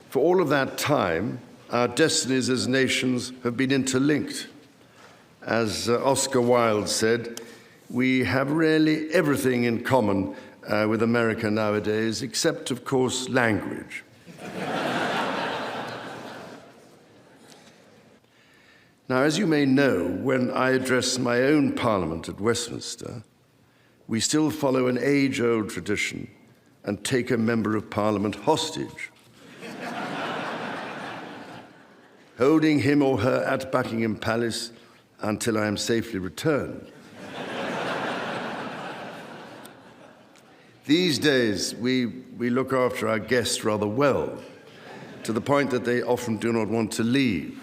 For all of that time, our destinies as nations have been interlinked. As Oscar Wilde said, we have really everything in common with America nowadays, except, of course, language. Now, as you may know, when I address my own Parliament at Westminster, we still follow an age-old tradition and take a Member of Parliament hostage, holding him or her at Buckingham Palace until I am safely returned. These days, we look after our guests rather well, to the point that they often do not want to leave.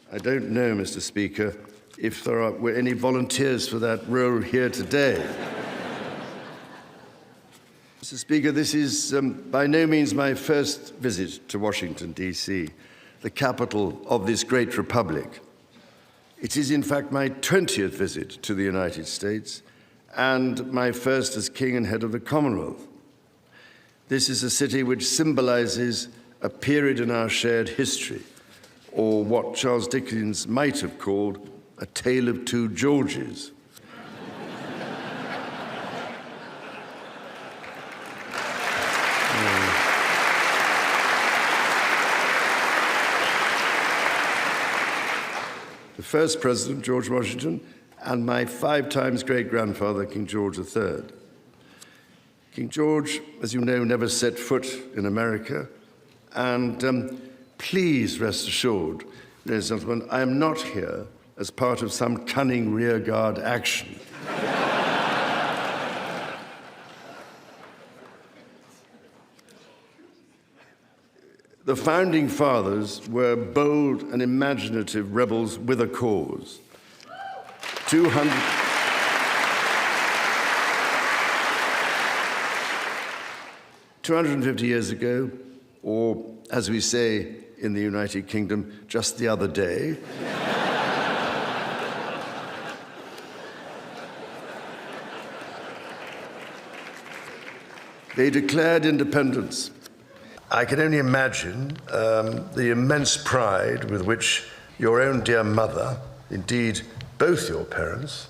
I don't know, Mr. Speaker, if there were any volunteers for that role here today. Mr. Speaker, this is by no means my first visit to Washington, D.C., the capital of this great republic. It is, in fact, my 20th visit to the United States and my first as King and head of the Commonwealth. This is a city which symbolizes a period in our shared history, or what Charles Dickens might have called a tale of two Georges. The first president, George Washington, and my 5 times great-grandfather, King George III. King George, as you know, never set foot in America, and please rest assured, ladies and gentlemen, I am not here as part of some cunning rearguard action. The Founding Fathers were bold and imaginative rebels with a cause. 250 years ago, or as we say in the United Kingdom, just the other day, they declared independence. I can only imagine the immense pride with which your own dear mother, indeed both your parents,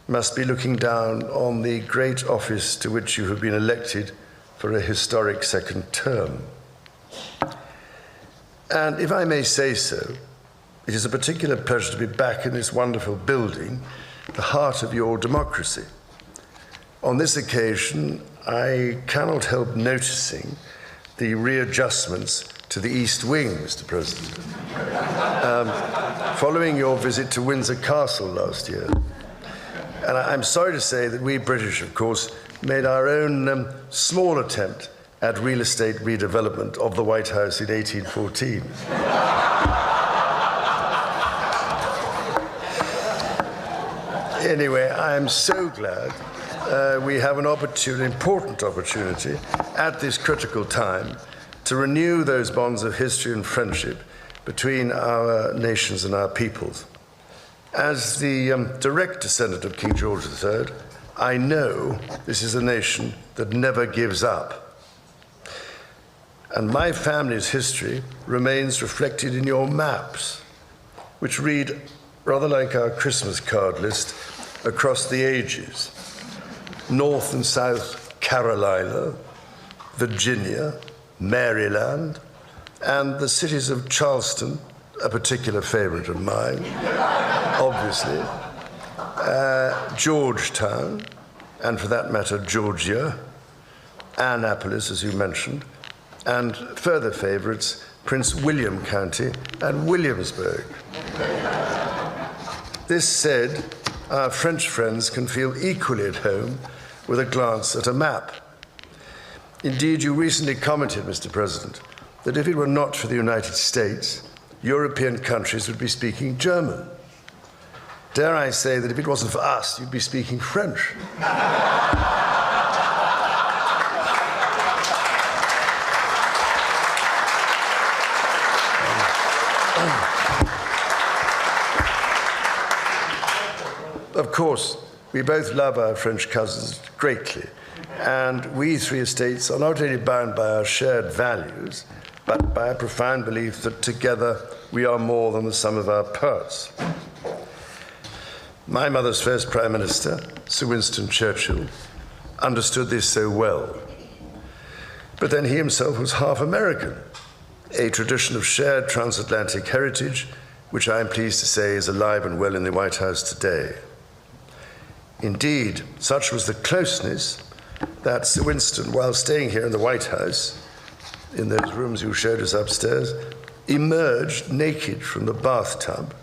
must be looking down on the great office to which you have been elected for a historic second term. And if I may say so, it is a particular pleasure to be back in this wonderful building, the heart of your democracy. On this occasion, I cannot help noticing the readjustments to the East Wing, Mr. President, following your visit to Windsor Castle last year. And I'm sorry to say that we British, of course, made our own small attempt at real estate redevelopment of the White House in 1814. Anyway, I am so glad we have an important opportunity at this critical time to renew those bonds of history and friendship between our nations and our peoples. As the direct descendant of King George III, I know this is a nation that never gives up. And my family's history remains reflected in your maps, which read rather like our Christmas card list across the ages. North and South Carolina, Virginia, Maryland, and the cities of Charleston, a particular favorite of mine, obviously, Georgetown, and for that matter, Georgia, Annapolis, as you mentioned, and further favorites, Prince William County and Williamsburg. This said, our French friends can feel equally at home with a glance at a map. Indeed, you recently commented, Mr. President, that if it were not for the United States, European countries would be speaking German. Dare I say that if it wasn't for us, you'd be speaking French. Of course, we both love our French cousins greatly, And we three estates are not only bound by our shared values, but by a profound belief that together we are more than the sum of our parts. My mother's first Prime Minister, Sir Winston Churchill, understood this so well. But then he himself was half American, a tradition of shared transatlantic heritage, which I am pleased to say is alive and well in the White House today. Indeed, such was the closeness that Sir Winston, while staying here in the White House, in those rooms you showed us upstairs, emerged naked from the bathtub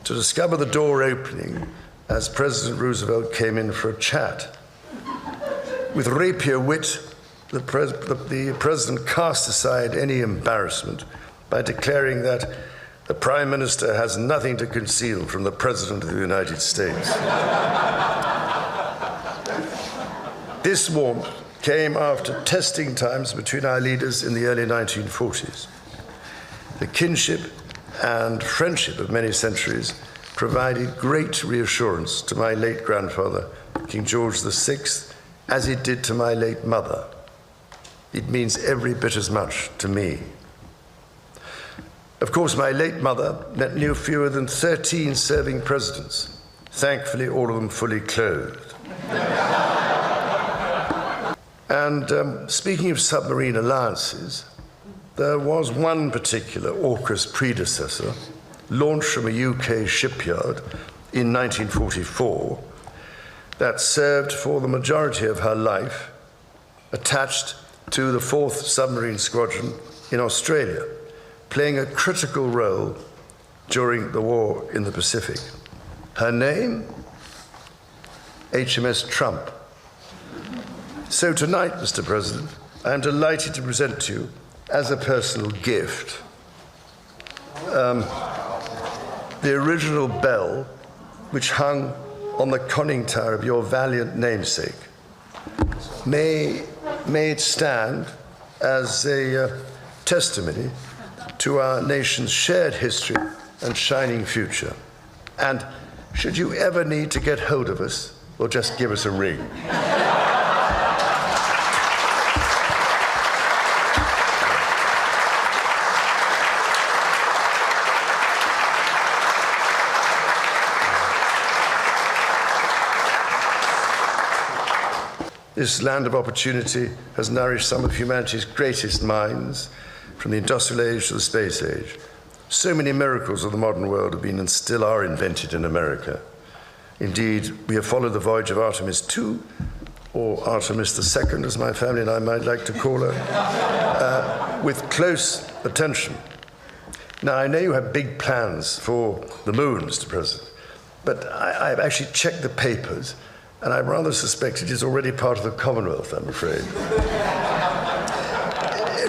to discover the door opening as President Roosevelt came in for a chat. With rapier wit, the President cast aside any embarrassment by declaring that the Prime Minister has nothing to conceal from the President of the United States. This warmth came after testing times between our leaders in the early 1940s. The kinship and friendship of many centuries provided great reassurance to my late grandfather, King George VI, as it did to my late mother. It means every bit as much to me. Of course, my late mother met no fewer than 13 serving presidents, thankfully all of them fully clothed. And speaking of submarine alliances, there was one particular AUKUS predecessor, launched from a UK shipyard in 1944, that served for the majority of her life attached to the 4th Submarine Squadron in Australia, playing a critical role during the war in the Pacific. Her name? HMS Trump. So tonight, Mr. President, I am delighted to present to you, as a personal gift, the original bell which hung on the conning tower of your valiant namesake. May it stand as a testimony to our nation's shared history and shining future. And should you ever need to get hold of us, well, just give us a ring. This land of opportunity has nourished some of humanity's greatest minds, from the industrial age to the space age. So many miracles of the modern world have been and still are invented in America. Indeed, we have followed the voyage of Artemis II, or Artemis II, as my family and I might like to call her, with close attention. Now, I know you have big plans for the moon, Mr. President, but I've actually checked the papers, and I rather suspect it is already part of the Commonwealth, I'm afraid.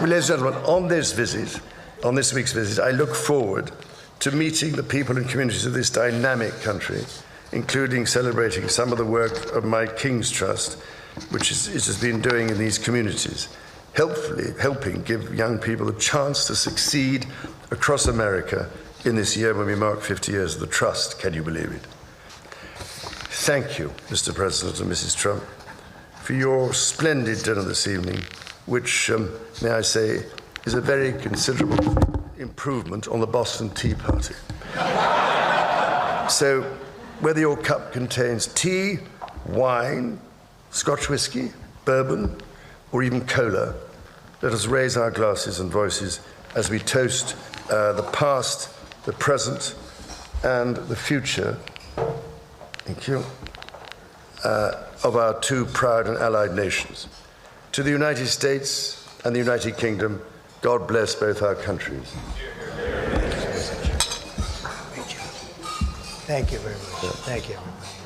Ladies and gentlemen, on this week's visit, I look forward to meeting the people and communities of this dynamic country, including celebrating some of the work of my King's Trust, which it has been doing in these communities, helping give young people a chance to succeed across America in this year when we mark 50 years of the Trust. Can you believe it? Thank you, Mr. President and Mrs. Trump, for your splendid dinner this evening, which, may I say, is a very considerable improvement on the Boston Tea Party. So, whether your cup contains tea, wine, Scotch whiskey, bourbon, or even cola, let us raise our glasses and voices as we toast the past, the present, and the future, thank you, of our two proud and allied nations. To the United States and the United Kingdom, God bless both our countries. Thank you very much. Thank you, everybody.